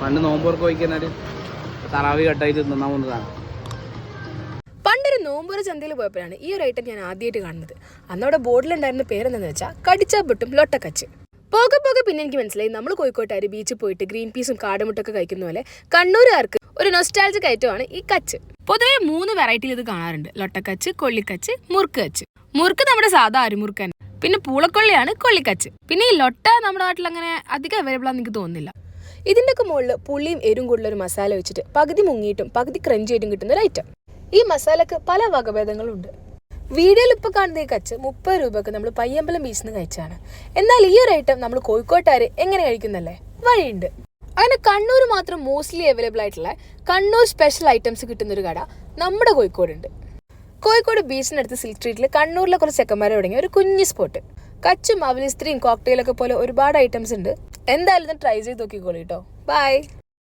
പണ്ട് നോമ്പോർക്ക് പോയിക്കഴിഞ്ഞാൽ തറാവി കട്ടായിട്ട് തിന്നാൻ പോകുന്നതാണ്. പണ്ടൊരു നോമ്പൂര ചന്തയിൽ പോയപ്പോഴാണ് ഈ ഒരു ഐറ്റം ഞാൻ ആദ്യമായിട്ട് കാണുന്നത്. അന്നവിടെ ബോർഡിലുണ്ടായിരുന്ന പേരെന്താണെന്ന് വെച്ചാൽ കടിച്ചാപ്പൊട്ടും ലൊട്ടക്കച്ച്. പോകെ പോകെ പിന്നെ എനിക്ക് മനസ്സിലായി നമ്മൾ കോഴിക്കോട്ടുകാർ ബീച്ചിൽ പോയിട്ട് ഗ്രീൻ പീസും കാടമുട്ടൊക്കെ കഴിക്കുന്ന പോലെ കണ്ണൂരുകാർക്ക് ഒരു നൊസ്റ്റാൾജിക് ഐറ്റമാണ് ഈ കച്ച്. പൊതുവെ 3 വെറൈറ്റിയിൽ ഇത് കാണാറുണ്ട്: ലൊട്ടക്കച്ച്, കൊള്ളിക്കച്ച്, മുറുക്ക് കച്ച്. മുറുക്ക് നമ്മുടെ സാധാ അരിമുറുക്കൻ, പിന്നെ പൂളക്കൊള്ളിയാണ് കൊള്ളിക്കച്ച്. പിന്നെ ഈ ലൊട്ട നമ്മുടെ നാട്ടിൽ അങ്ങനെ അധികം അവൈലബിൾ ആണെന്ന് എനിക്ക് തോന്നുന്നില്ല. ഇതിൻ്റെയൊക്കെ മുകളിൽ പുളിയും എരും കൂടുതൽ ഒരു മസാല വെച്ചിട്ട് പകുതി മുങ്ങിയിട്ടും പകുതി ക്രഞ്ച് ആയിട്ടും കിട്ടുന്ന ഒരു ഐറ്റം. ഈ മസാലക്ക് പല വകഭേദങ്ങളുണ്ട്. വീഡിയോയിൽ ഇപ്പോൾ കാണുന്ന ഈ കച്ച് 30 രൂപയ്ക്ക് നമ്മൾ പയ്യമ്പലം ബീച്ചിൽ നിന്ന് കഴിച്ചാണ്. എന്നാൽ ഈ ഒരു ഐറ്റം നമ്മൾ കോഴിക്കോട്ടുകാർ എങ്ങനെ കഴിക്കുന്നല്ലേ? വഴിയുണ്ട്. അങ്ങനെ കണ്ണൂർ മാത്രം മോസ്റ്റ്ലി അവൈലബിൾ ആയിട്ടുള്ള കണ്ണൂർ സ്പെഷ്യൽ ഐറ്റംസ് കിട്ടുന്നൊരു കട നമ്മുടെ കോഴിക്കോടുണ്ട്. കോഴിക്കോട് ബീച്ചിനടുത്ത് സിൽക്ക് സ്ട്രീറ്റിൽ കണ്ണൂരിലെ കുറച്ച് ചെക്കന്മാരെ തുടങ്ങിയ ഒരു കുഞ്ഞു സ്പോട്ട്. കച്ചും അവലിസ്ത്രിയും കോക്ടെയിലൊക്കെ പോലെ ഒരുപാട് ഐറ്റംസ് ഉണ്ട്. എന്തായാലും ട്രൈ ചെയ്ത് നോക്കിക്കോളൂ കേട്ടോ. ബൈ.